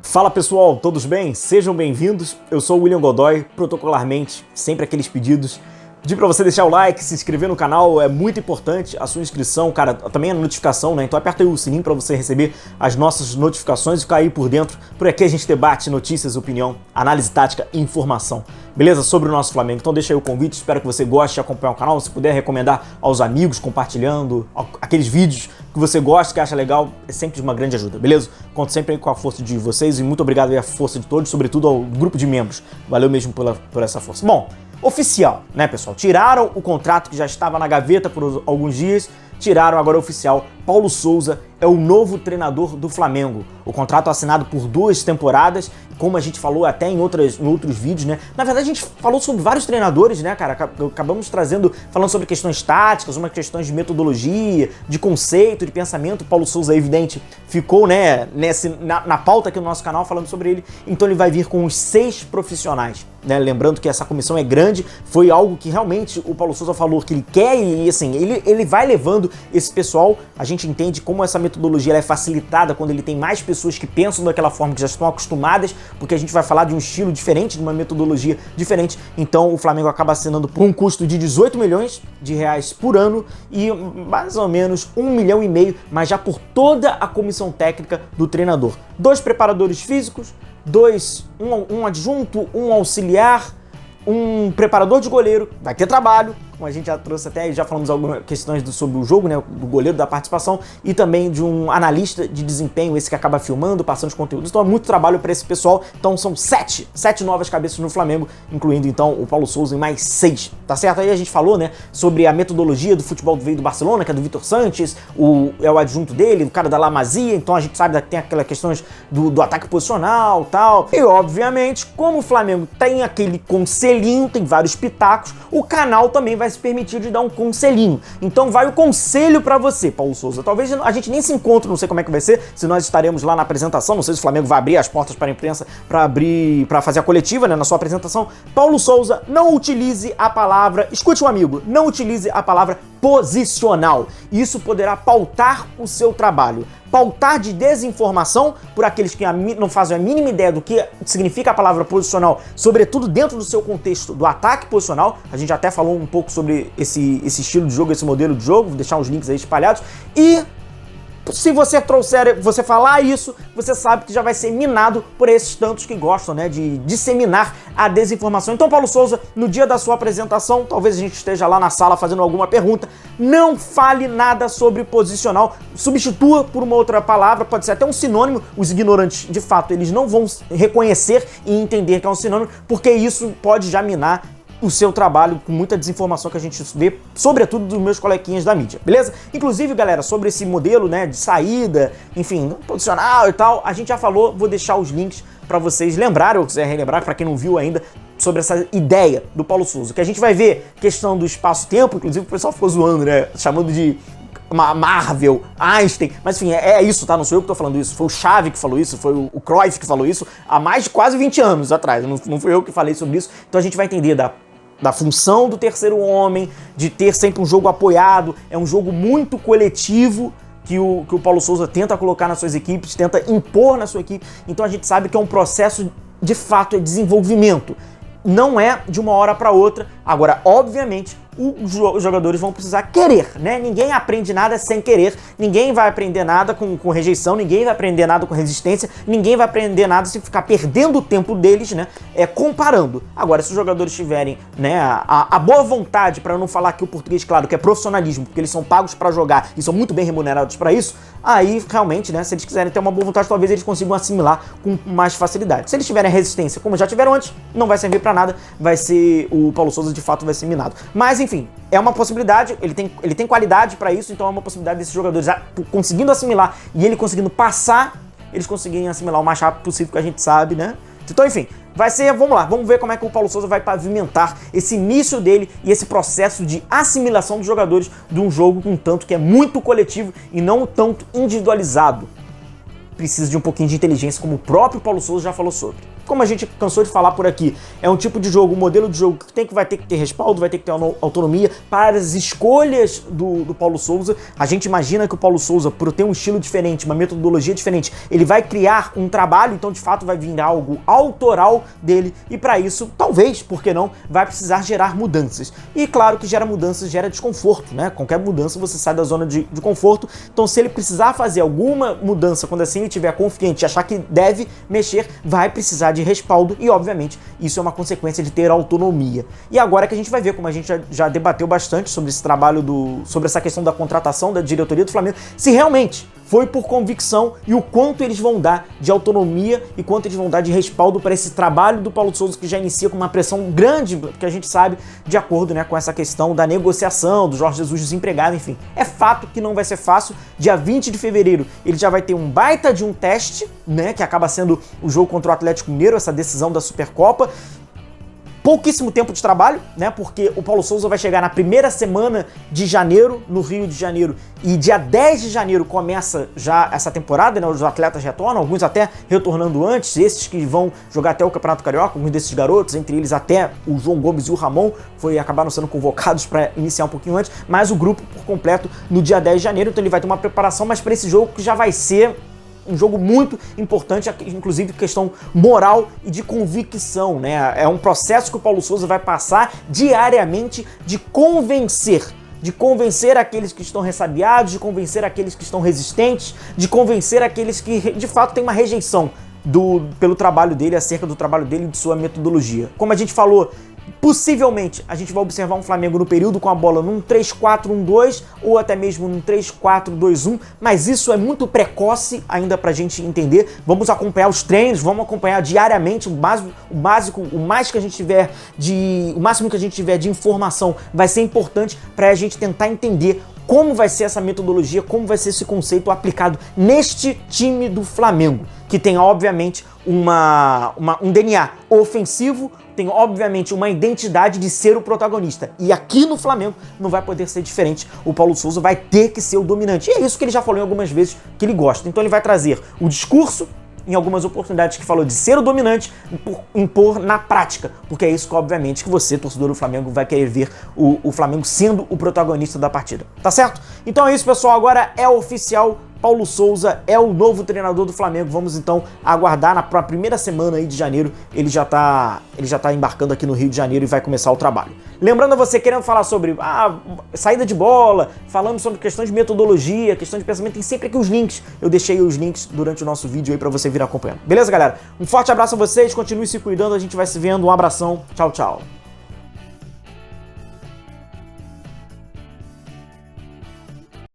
Fala pessoal, todos bem? Sejam bem-vindos. Eu sou o William Godoy, protocolarmente, sempre aqueles pedidos. Pedir pra você deixar o like, se inscrever no canal, é muito importante a sua inscrição, cara, também a notificação, né? Então aperta aí o sininho pra você receber as nossas notificações e ficar aí por dentro. Por aqui a gente debate notícias, opinião, análise tática e informação. Beleza? Sobre o nosso Flamengo. Então deixa aí o convite, espero que você goste de acompanhar o canal. Se puder recomendar aos amigos, compartilhando aqueles vídeos que você gosta, que acha legal, é sempre de uma grande ajuda, beleza? Conto sempre aí com a força de vocês e muito obrigado aí à força de todos, sobretudo ao grupo de membros. Valeu mesmo por essa força. Bom, oficial, né, pessoal? Tiraram o contrato que já estava na gaveta por alguns dias, tiraram agora oficial. Paulo Souza é o novo treinador do Flamengo. O contrato assinado por 2 temporadas, como a gente falou até em outros vídeos, né? Na verdade, a gente falou sobre vários treinadores, né, cara? Acabamos falando sobre questões táticas, umas questões de metodologia, de conceito, de pensamento. Paulo Souza, é evidente, ficou, né, na pauta aqui no nosso canal falando sobre ele. Então ele vai vir com os 6 profissionais, né? Lembrando que essa comissão é grande, foi algo que realmente o Paulo Souza falou que ele quer e, assim, ele vai levando esse pessoal. A gente entende como essa metodologia ela é facilitada quando ele tem mais pessoas que pensam daquela forma, que já estão acostumadas, porque a gente vai falar de um estilo diferente, de uma metodologia diferente. Então o Flamengo acaba assinando por um custo de 18 milhões de reais por ano e mais ou menos 1,5 milhão, mas já por toda a comissão técnica do treinador. 2 preparadores físicos, um adjunto, um auxiliar, um preparador de goleiro, vai ter trabalho, como a gente já trouxe até, já falamos algumas questões sobre o jogo, né, do goleiro, da participação, e também de um analista de desempenho, esse que acaba filmando, passando os conteúdos. Então é muito trabalho para esse pessoal. Então são 7 novas cabeças no Flamengo, incluindo então o Paulo Souza e mais 6, tá certo? Aí a gente falou, né, sobre a metodologia do futebol que veio do Barcelona, que é do Vitor Sanches, é o adjunto dele, o cara da La Masia, então a gente sabe que tem aquelas questões do ataque posicional e tal. E obviamente, como o Flamengo tem aquele conselhinho, tem vários pitacos, o canal também vai se permitir de dar um conselhinho. Então vai o conselho pra você, Paulo Souza. Talvez a gente nem se encontre, não sei como é que vai ser, se nós estaremos lá na apresentação, não sei se o Flamengo vai abrir as portas para a imprensa para fazer a coletiva, né, na sua apresentação. Paulo Souza, não utilize a palavra, escute um amigo, não utilize a palavra posicional. Isso poderá pautar o seu trabalho. Pautar de desinformação por aqueles que não fazem a mínima ideia do que significa a palavra posicional, sobretudo dentro do seu contexto do ataque posicional. A gente até falou um pouco sobre esse estilo de jogo, esse modelo de jogo, vou deixar os links aí espalhados. E se você falar isso, você sabe que já vai ser minado por esses tantos que gostam, né, de disseminar a desinformação. Então, Paulo Souza, no dia da sua apresentação, talvez a gente esteja lá na sala fazendo alguma pergunta, não fale nada sobre posicional, substitua por uma outra palavra, pode ser até um sinônimo. Os ignorantes, de fato, eles não vão reconhecer e entender que é um sinônimo, porque isso pode já minar o seu trabalho com muita desinformação que a gente vê, sobretudo dos meus coleguinhas da mídia, beleza? Inclusive, galera, sobre esse modelo, né, de saída, enfim, posicional e tal, a gente já falou, vou deixar os links para vocês lembrarem, ou quiser relembrar, para quem não viu ainda, sobre essa ideia do Paulo Souza, que a gente vai ver questão do espaço-tempo, inclusive o pessoal ficou zoando, né, chamando de Marvel, Einstein, mas enfim, é isso, tá? Não sou eu que tô falando isso, foi o Xavi que falou isso, foi o Cruyff que falou isso há mais de quase 20 anos atrás, não fui eu que falei sobre isso. Então a gente vai entender da função do terceiro homem, de ter sempre um jogo apoiado, é um jogo muito coletivo que o Paulo Souza tenta colocar nas suas equipes, tenta impor na sua equipe. Então a gente sabe que é um processo, de fato, é desenvolvimento. Não é de uma hora para outra. Agora, obviamente, os jogadores vão precisar querer, né? Ninguém aprende nada sem querer, ninguém vai aprender nada com rejeição, ninguém vai aprender nada com resistência, ninguém vai aprender nada se ficar perdendo o tempo deles, né? Comparando. Agora, se os jogadores tiverem, né, a boa vontade, para não falar aqui o português, claro, que é profissionalismo, porque eles são pagos para jogar e são muito bem remunerados para isso, aí realmente, né, se eles quiserem ter uma boa vontade, talvez eles consigam assimilar com mais facilidade. Se eles tiverem resistência, como já tiveram antes, não vai servir para nada, vai ser o Paulo Souza de fato vai ser minado. Mas enfim, é uma possibilidade, ele tem qualidade para isso, então é uma possibilidade desses jogadores conseguindo assimilar e ele conseguindo passar, eles conseguirem assimilar o mais rápido possível, que a gente sabe, né? Então enfim, vai ser, vamos lá, vamos ver como é que o Paulo Souza vai pavimentar esse início dele e esse processo de assimilação dos jogadores de um jogo um tanto que é muito coletivo e não um tanto individualizado. Precisa de um pouquinho de inteligência, como o próprio Paulo Souza já falou sobre. como a gente cansou de falar por aqui, é um tipo de jogo, um modelo de jogo que vai ter que ter respaldo, vai ter que ter autonomia para as escolhas do Paulo Souza. A gente imagina que o Paulo Souza, por ter um estilo diferente, uma metodologia diferente, ele vai criar um trabalho, então de fato vai vir algo autoral dele, e para isso, talvez, por que não, vai precisar gerar mudanças. E claro que gera mudanças, gera desconforto, né? Qualquer mudança você sai da zona de conforto, então se ele precisar fazer alguma mudança, quando assim ele estiver confiante e achar que deve mexer, vai precisar de respaldo e obviamente isso é uma consequência de ter autonomia. E agora que a gente vai ver, como a gente já debateu bastante sobre esse trabalho, sobre essa questão da contratação da diretoria do Flamengo, se realmente foi por convicção e o quanto eles vão dar de autonomia e quanto eles vão dar de respaldo para esse trabalho do Paulo Souza, que já inicia com uma pressão grande, que a gente sabe, de acordo, né, com essa questão da negociação, do Jorge Jesus desempregado, enfim. É fato que não vai ser fácil. Dia 20 de fevereiro ele já vai ter um baita de um teste, né, que acaba sendo o jogo contra o Atlético Mineiro, essa decisão da Supercopa. Pouquíssimo tempo de trabalho, né? Porque o Paulo Souza vai chegar na primeira semana de janeiro, no Rio de Janeiro, e dia 10 de janeiro começa já essa temporada, né? Os atletas retornam, alguns até retornando antes, esses que vão jogar até o Campeonato Carioca, alguns desses garotos, entre eles até o João Gomes e o Ramon, acabaram sendo convocados para iniciar um pouquinho antes, mas o grupo por completo no dia 10 de janeiro, então ele vai ter uma preparação, mas para esse jogo que já vai ser um jogo muito importante, inclusive questão moral e de convicção, né? É um processo que o Paulo Souza vai passar diariamente de convencer aqueles que estão ressabiados, de convencer aqueles que estão resistentes, de convencer aqueles que de fato têm uma rejeição pelo trabalho dele, acerca do trabalho dele e de sua metodologia. Como a gente falou, possivelmente a gente vai observar um Flamengo no período com a bola num 3-4-1-2 ou até mesmo num 3-4-2-1, mas isso é muito precoce ainda pra gente entender. Vamos acompanhar os treinos, vamos acompanhar diariamente o básico, o máximo que a gente tiver de informação vai ser importante pra gente tentar entender como vai ser essa metodologia, como vai ser esse conceito aplicado neste time do Flamengo, que tem obviamente um DNA ofensivo, tem obviamente uma identidade de ser o protagonista. E aqui no Flamengo não vai poder ser diferente. O Paulo Souza vai ter que ser o dominante. E é isso que ele já falou em algumas vezes que ele gosta. Então ele vai trazer o discurso, em algumas oportunidades que falou de ser o dominante, impor na prática, porque é isso que obviamente que você, torcedor do Flamengo, vai querer ver o Flamengo sendo o protagonista da partida, tá certo? Então é isso, pessoal, agora é oficial, Paulo Souza é o novo treinador do Flamengo. Vamos então aguardar na primeira semana aí de janeiro, ele já tá embarcando aqui no Rio de Janeiro e vai começar o trabalho. Lembrando a você, querendo falar sobre saída de bola, falando sobre questões de metodologia, questão de pensamento, tem sempre aqui os links. Eu deixei os links durante o nosso vídeo aí pra você vir acompanhando. Beleza, galera? Um forte abraço a vocês, continue se cuidando, a gente vai se vendo, um abração, tchau, tchau.